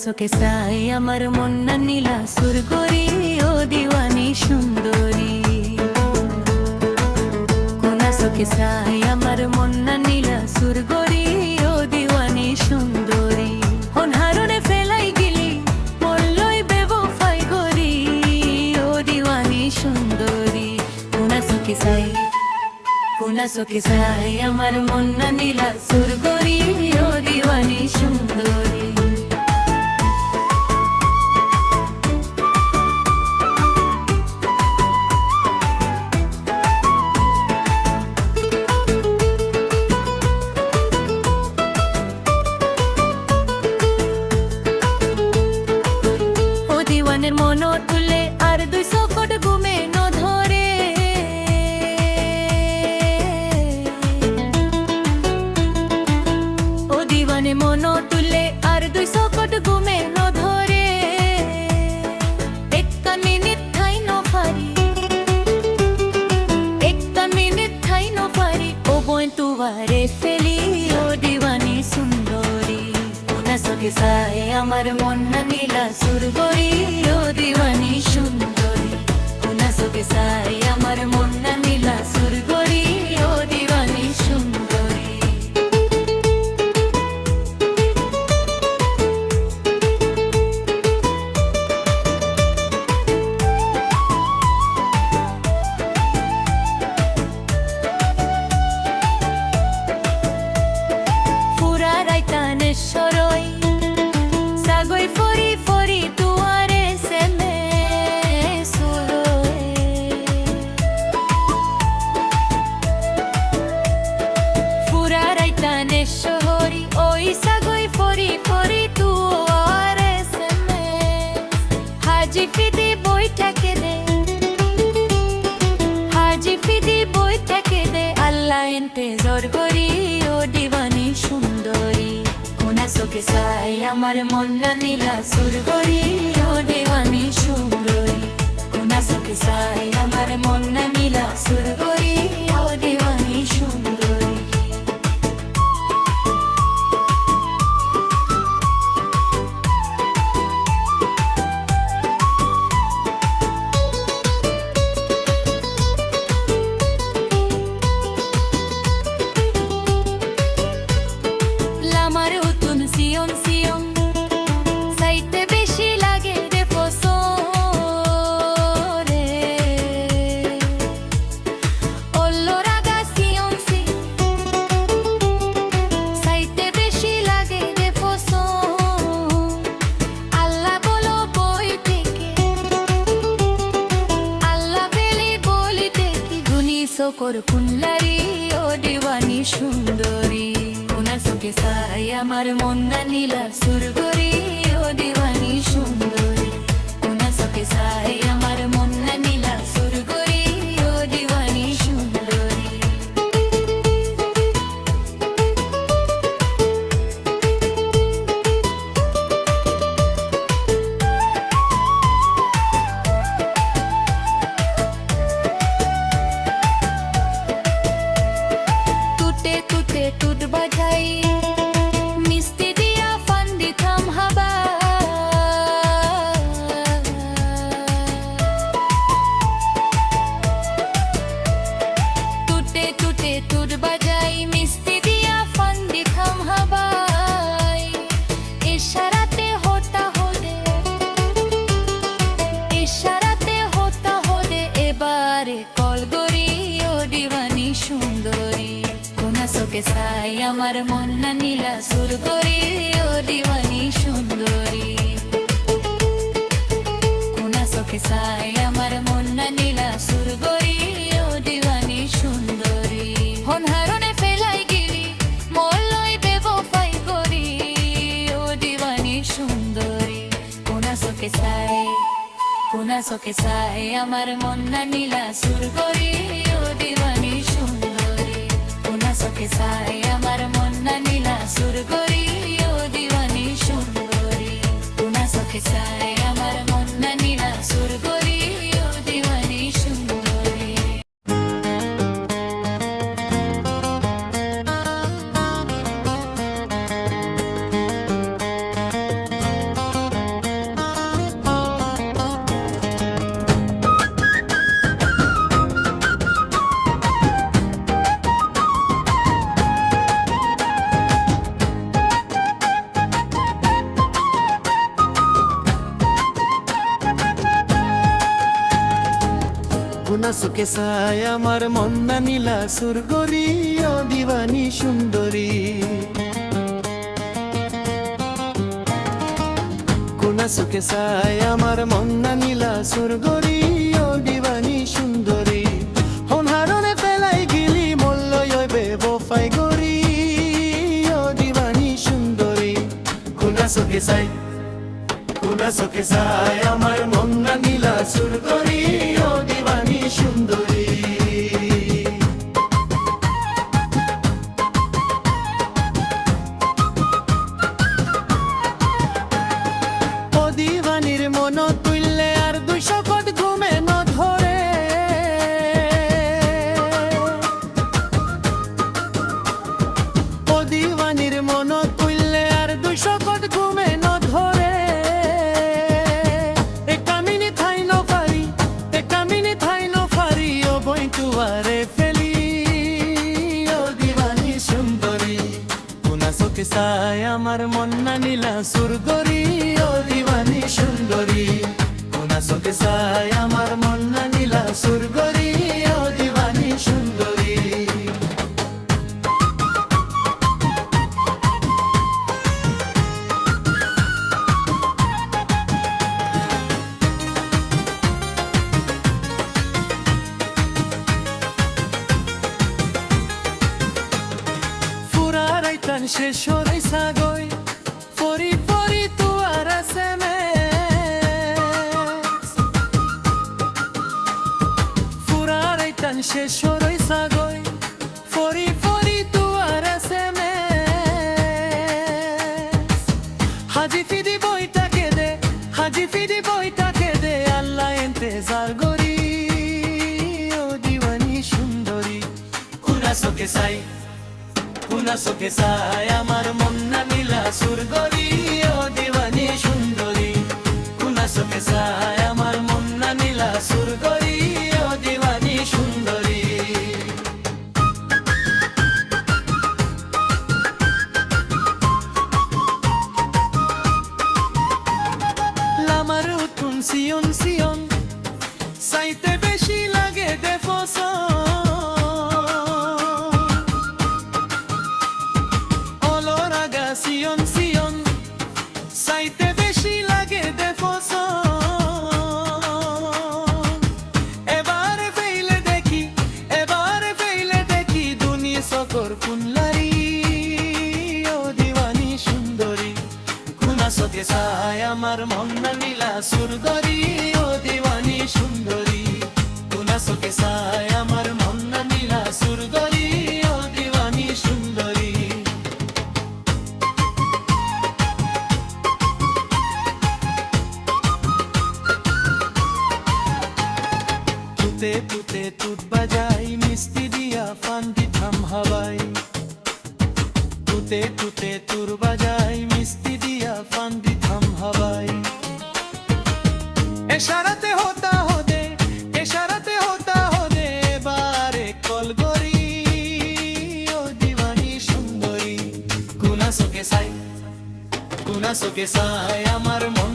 চোখে চাই আমার মন না নীলা সুরগরি ও দিওয়ানি সুন্দরী কোনা চোখে চাই আমার মন না নীলা সুরগরি ও দিওয়ানি সুন্দরী অনহারনে ফেলাই গিলি মল্লই বেবফাই গরি ও দিওয়ানি সুন্দরী কোনা চোখে চাই আমার মন না নীলা সুরগরি ও দিওয়ানি সুন্দরী দিওয়ানের মন তুলে আর 200 কোট ঘুমে ন ধরে ও দিওয়ানে মন তুলে আর 200 কোট ঘুমে ন ধরে একটা মিনিট ঠাই ন পারি ও বই তুবারে ফেলি ও দিওয়ানি সুন্দরী কোনা চোখে চাই আমার মন না নীলা সুরগরি ও দিওয়ানি সুন্দরী কোনা চোখে চাই আমার মন না নীলা সুরগরি ও দিওয়ানি সুন্দরী ফুরা রাইতানে সরই সাগই ফরি ফরি দুয়ারে সেমে সুরোয় ফুরা রাইতানে শহরি ওই সাগই ফরি ফরি দুয়ারে সেমে হাজি ফিদি বইটাকে দে আল্লাহ ইন্তজার করি ও দিওয়ানি সুন্দরী কোনা চোখে চাই আমার মন না নীলা সুরগরি ও দিওয়ানি সুন্দরী কোনা চোখে চাই আমার মন না নীলা সুরগরি ও দিওয়ানি সুন্দরী আমার উতুন সিয়ন সিয়ন সাইতে বেশি লাগে রে ফসরে ওল্লো রাগা সিয়ন সি সাইতে বেশি লাগে রে ফসর আল্লাহ বলো বই থেকে আল্লাহ বেলি বলি দেখি গুনি সকর কুল্লারি ও দিওয়ানি সুন্দরী কোনা চোখে চাই আমার মন না নীলা সুরগরি ও দিওয়ানি সুন্দরী কোনা চোখে চাই আমার মন না নীলা সুরগরি ও দিওয়ানি সুন্দরী টুটে টুটে টুট বাজাই মিষ্টি দিয়া ফান দিতাম হাবা টুটে টুটে টুট বাজাই মিষ্টি দিয়া ফান দিতাম হাবাই ইশারাতে হোতা হদে এবারে কল গরি ও দিওয়ানি সুন্দরী কোনা চোখে চাই আমার মন না নীলা সুরগরি ও দিওয়ানি সুন্দরী কোনা চোখে চাই আমার মন না নীলা সুরগরি ও দিওয়ানি সুন্দরী অনহারনে ফেলাই গিলি মল্লই বেবফাই গরি ও দিওয়ানি সুন্দরী কোনা চোখে চাই আমার মন না নীলা সুরগরি ও দিওয়ানি সুন্দরী কোনা চোখে চাই আমার মন না নীলা সুরগরি ও দিওয়ানি সুন্দরী কোনা চোখে চাই আমার মন না নীলা সুরগরি ও দিওয়ানি সুন্দরী কোনা চোখে চাই আমার মন না নীলা সুরগরি ও দিবানি সুন্দরী কোনা চোখে চাই আমার মন না নীলা সুরগরি ও দিবানি সুন্দরী হনহারনে পেলাই গিলি মল্ল হইবে বফাই গরি ও দিবানি সুন্দরী কোনা চোখে চাই আমার মন না নীলা সুরগরি ও দিবানি সুন্দরী ও দিবানির মন তুললে আর 200 কোট ঘুমে ন ধরে ও দিবানির মন তুললে আর 200 কোট ঘুমে ন ধরে তুয়ারে ফেলি ও দিবানি সুন্দরী কোনা চোখে চাই আমার মন না নীলা সুরগরি ও দিবানি সুন্দরী কোনা চোখে চাই আমার মন না নীলা সুরগরি ও দিবানি সুন্দরী শেষ হই সাগই ফরি ফরি তুয়ার সেমে ফুরার টান শেষ হই সাগই ফরি ফরি তুয়ার সেমে হাজি ফিদি বইটাকে দে হাজি ফিদি বইটাকে দে আল্লাহ ইন্তজার গরি ও দিবানি সুন্দরী কোনা চোখে চাই কোনা চোখে চাই আমার মন না নীলা সুরগরি ও দিবানি সুন্দরী কোনা চোখে চাই আমার মন না নীলা সুরগরি ও দিবানি সুন্দরী লামার উতুন সিয়ন সিয়ন সাইতে বেশি লাগে দেফস সিয়ন সিয়ন সাইতে বেশি লাগে দেফস এবারে ফেইলে দেখি দুনি সকর কুনলারি ও দিবানি সুন্দরী কোনা চোখে চাই আমার মন না নীলা সুরগরি ও দিবানি সুন্দরী কোনা চোখে চাই আমার মন না নীলা সুরগরি ও দিবানি সুন্দরী তুতে তুতে তুত বাজাই মিষ্টি দিয়া ফান দিতাম হাওয়াই তুতে তুতে তুর বাজাই মিষ্টি দিয়া ফান দিতাম হাওয়াই ইশারাতে হোতা হোদে বারে কল গরি ও দিবানি সুন্দরী কোনা চোখে চাই আমার মন